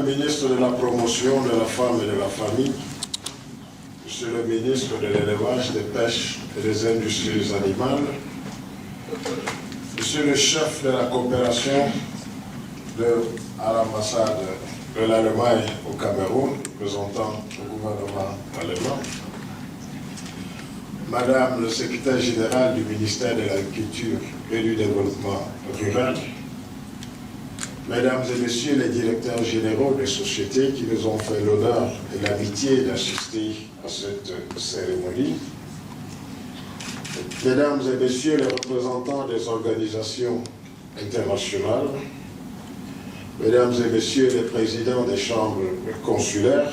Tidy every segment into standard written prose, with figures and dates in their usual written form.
la ministre de la Promotion de la Femme et de la Famille, Monsieur le ministre de l'Élevage, des Pêches et des Industries animales, Monsieur le chef de la coopération à l'ambassade de l'Allemagne au Cameroun, représentant le gouvernement allemand, Madame le secrétaire général du ministère de l'Agriculture et du Développement rural, Mesdames et Messieurs les directeurs généraux des sociétés qui nous ont fait l'honneur et l'amitié d'assister à cette cérémonie, Mesdames et Messieurs les représentants des organisations internationales, Mesdames et Messieurs les présidents des chambres consulaires,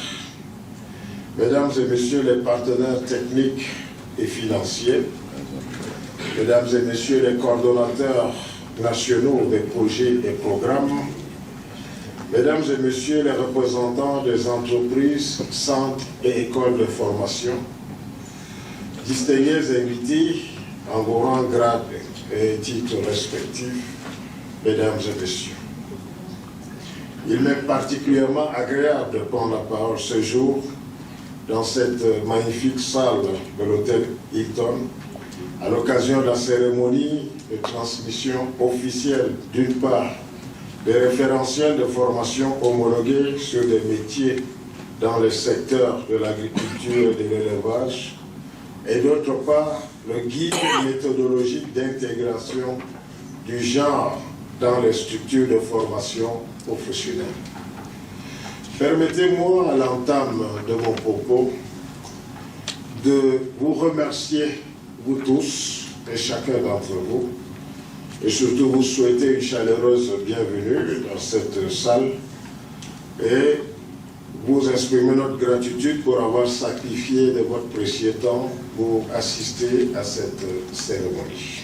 Mesdames et Messieurs les partenaires techniques et financiers, Mesdames et Messieurs les coordonnateurs nationaux des projets et programmes, Mesdames et Messieurs les représentants des entreprises, centres et écoles de formation, distingués invités en vos rangs, grades et titres respectifs, Mesdames et Messieurs. Il m'est particulièrement agréable de prendre la parole ce jour dans cette magnifique salle de l'hôtel Hilton, à l'occasion de la cérémonie de transmission officielle, d'une part, des référentiels de formation homologués sur des métiers dans le secteur de l'agriculture et de l'élevage, et d'autre part, le guide méthodologique d'intégration du genre dans les structures de formation professionnelle. Permettez-moi, à l'entame de mon propos, de vous remercier, vous tous et chacun d'entre vous, et surtout vous souhaiter une chaleureuse bienvenue dans cette salle et vous exprimer notre gratitude pour avoir sacrifié de votre précieux temps pour assister à cette cérémonie.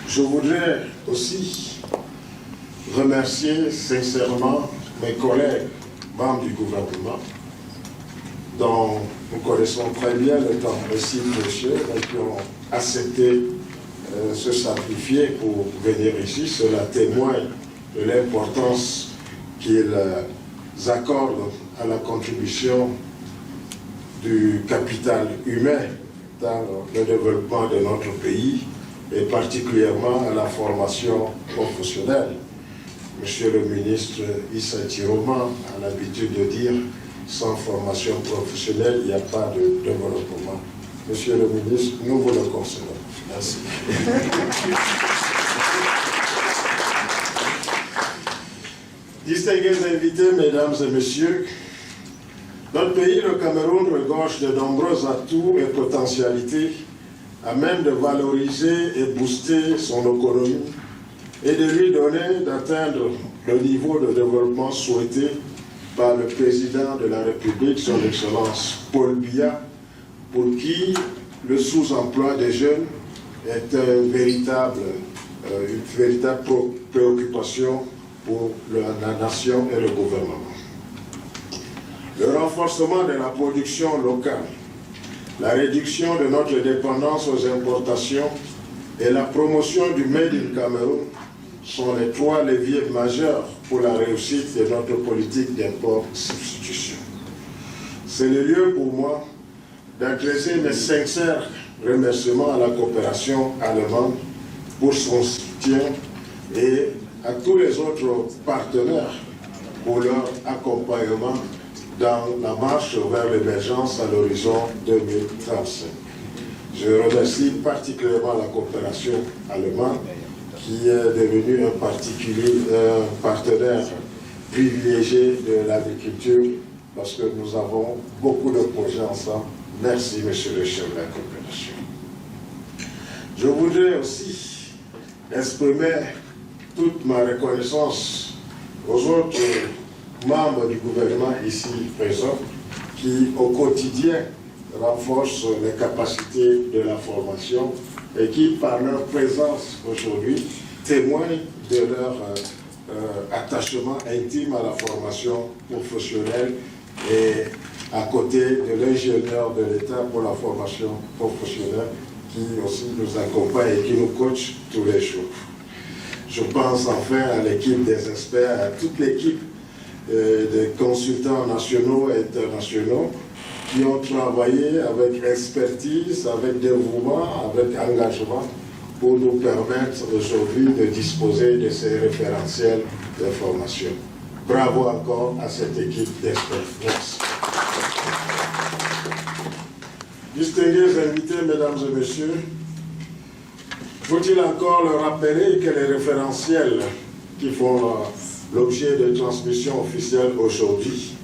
Je voudrais aussi remercier sincèrement mes collègues membres du gouvernement, dont nous connaissons très bien le temps aussi précieux et qui ont accepté se sacrifier pour venir ici. Cela témoigne de l'importance qu'ils accordent à la contribution du capital humain dans le développement de notre pays et particulièrement à la formation professionnelle. Monsieur le ministre Issa Tiroma a l'habitude de dire « sans formation professionnelle, il n'y a pas de développement ». Monsieur le ministre, nous vous le concédons. Merci. Distingués invités, mesdames et messieurs, notre pays, le Cameroun, regorge de nombreux atouts et potentialités à même de valoriser et booster son économie et de lui donner d'atteindre le niveau de développement souhaité par le président de la République, son Excellence Paul Biya, pour qui le sous-emploi des jeunes est une véritable préoccupation pour la nation et le gouvernement. Le renforcement de la production locale, la réduction de notre dépendance aux importations et la promotion du Made in Cameroun sont les trois leviers majeurs pour la réussite de notre politique d'import-substitution. C'est le lieu pour moi d'adresser mes sincères remerciements à la coopération allemande pour son soutien et à tous les autres partenaires pour leur accompagnement dans la marche vers l'émergence à l'horizon 2035. Je remercie particulièrement la coopération allemande qui est devenue un partenaire privilégié de l'agriculture parce que nous avons beaucoup de projets ensemble. Merci, monsieur le chef de la coopération. Je voudrais aussi exprimer toute ma reconnaissance aux autres membres du gouvernement ici présents qui, au quotidien, renforcent les capacités de la formation et qui, par leur présence aujourd'hui, témoignent de leur attachement intime à la formation professionnelle et à côté de l'ingénieur de l'État pour la formation professionnelle qui aussi nous accompagne et qui nous coach tous les jours. Je pense enfin à l'équipe des experts, à toute l'équipe des consultants nationaux et internationaux qui ont travaillé avec expertise, avec dévouement, avec engagement pour nous permettre aujourd'hui de disposer de ces référentiels d'information. Bravo encore à cette équipe d'experts. Merci. Distingués invités, mesdames et messieurs, faut-il encore le rappeler que les référentiels qui font l'objet de transmission officielle aujourd'hui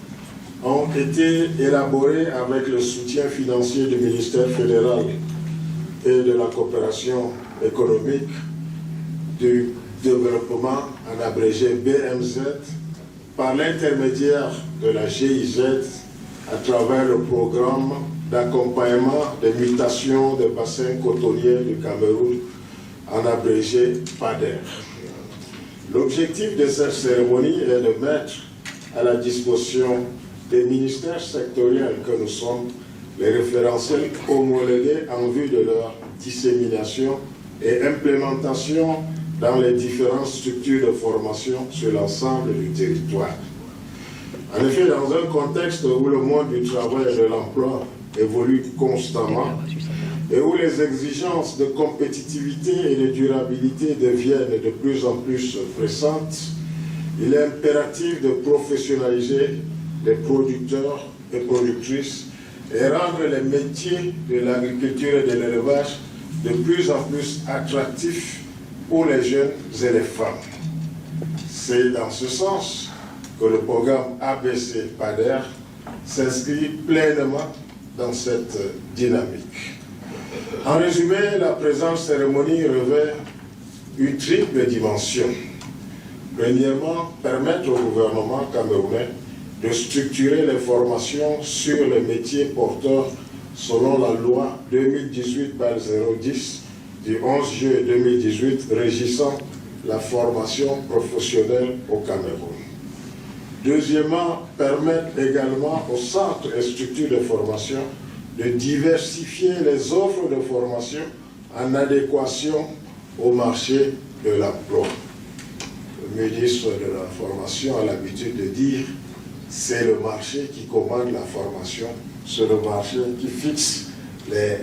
ont été élaborés avec le soutien financier du ministère fédéral et de la coopération économique, du développement, en abrégé BMZ, par l'intermédiaire de la GIZ à travers le programme d'accompagnement des mutations des bassins cotonniers du Cameroun, en abrégé PADER. L'objectif de cette cérémonie est de mettre à la disposition des ministères sectoriels que nous sommes les référentiels homologués en vue de leur dissémination et implémentation dans les différentes structures de formation sur l'ensemble du territoire. En effet, dans un contexte où le monde du travail et de l'emploi évolue constamment et où les exigences de compétitivité et de durabilité deviennent de plus en plus pressantes, il est impératif de professionnaliser les producteurs et productrices et rendre les métiers de l'agriculture et de l'élevage de plus en plus attractifs pour les jeunes et les femmes. C'est dans ce sens que le programme ABC PADER s'inscrit pleinement dans cette dynamique. En résumé, la présente cérémonie revêt une triple dimension. Premièrement, permettre au gouvernement camerounais de structurer les formations sur les métiers porteurs selon la loi 2018/010 du 11 juillet 2018 régissant la formation professionnelle au Cameroun. Deuxièmement, permettre également aux centres et structures de formation de diversifier les offres de formation en adéquation au marché de l'emploi. Le ministre de la Formation a l'habitude de dire c'est le marché qui commande la formation, c'est le marché qui fixe les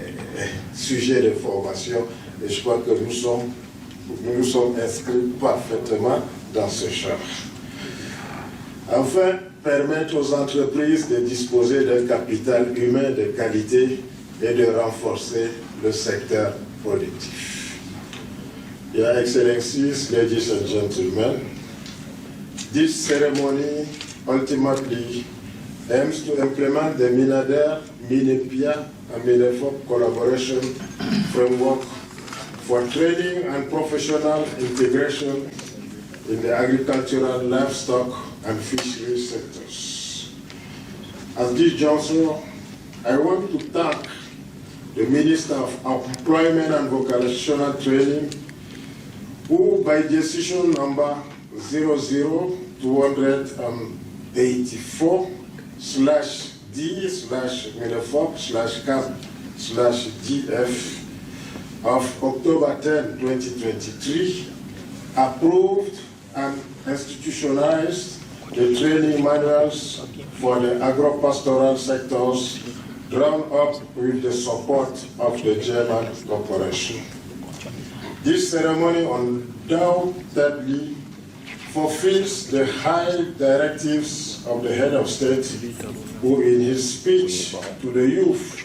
sujets de formation et je crois que nous sommes inscrits parfaitement dans ce champ. Enfin, permettre aux entreprises de disposer d'un capital humain de qualité et de renforcer le secteur productif. Your Excellencies, ladies and gentlemen, this ceremony ultimately aims to implement the MINADER, MINEPIA, and MINEFOP collaboration framework for training and professional integration in the agricultural, livestock, and fishery sectors. At this juncture, I want to thank the Minister of Employment and Vocational Training, who by decision number 002/D/MINEFOP/CAP/DF of October 10, 2023, approved and institutionalized the training manuals for the agro-pastoral sectors drawn up with the support of the German corporation. This ceremony undoubtedly fulfills the high directives of the head of state, who in his speech to the youth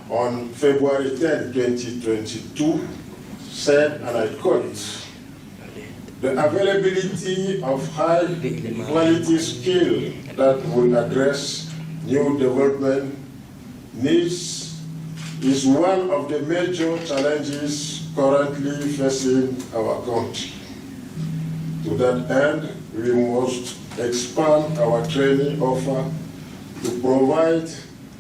on February 10, 2022, said, and I quote, "The availability of high-quality skill that will address new development needs is one of the major challenges currently facing our country. To that end, we must expand our training offer to provide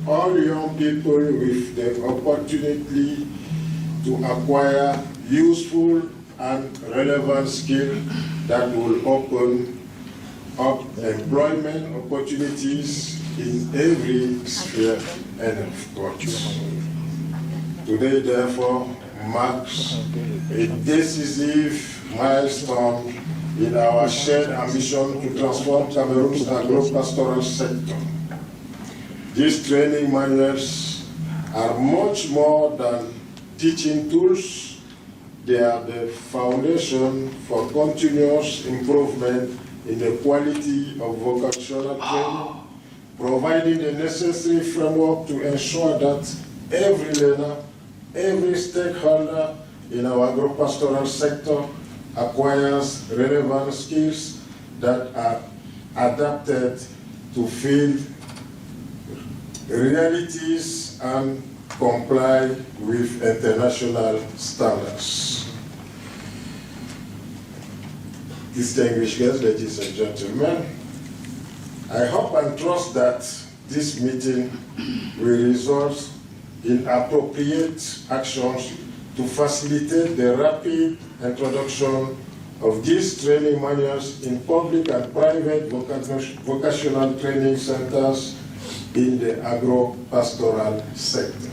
all young people with the opportunity to acquire useful and relevant skills that will open up employment opportunities in every sphere and of course. Today, therefore, marks a decisive milestone in our shared ambition to transform Cameroon's agro-pastoral sector. These training manuals are much more than teaching tools. They are the foundation for continuous improvement in the quality of vocational training, providing the necessary framework to ensure that every learner, every stakeholder in our agro-pastoral sector acquires relevant skills that are adapted to field realities and comply with international standards. Distinguished guests, ladies and gentlemen, I hope and trust that this meeting will result in appropriate actions to facilitate the rapid introduction of these training manuals in public and private vocational training centers in the agro-pastoral sector.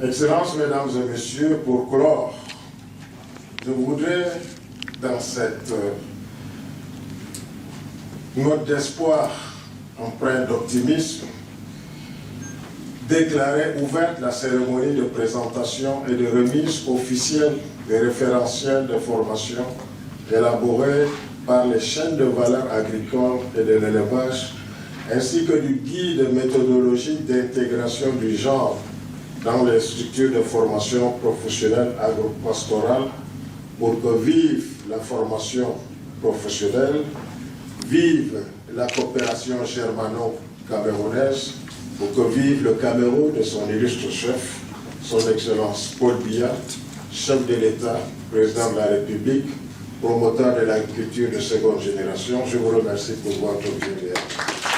Excellences, Mesdames et Messieurs, pour clore, je voudrais, dans cette note d'espoir empreinte d'optimisme, déclarer ouverte la cérémonie de présentation et de remise officielle des référentiels de formation élaborés par les chaînes de valeur agricole et de l'élevage, ainsi que du guide méthodologique d'intégration du genre dans les structures de formation professionnelle agro-pastorale pour que vive la formation professionnelle, vive la coopération germano-camerounaise, pour que vive le Cameroun de son illustre chef, son Excellence Paul Biya, chef de l'État, président de la République, promoteur de l'agriculture de seconde génération. Je vous remercie pour votre bienveillance.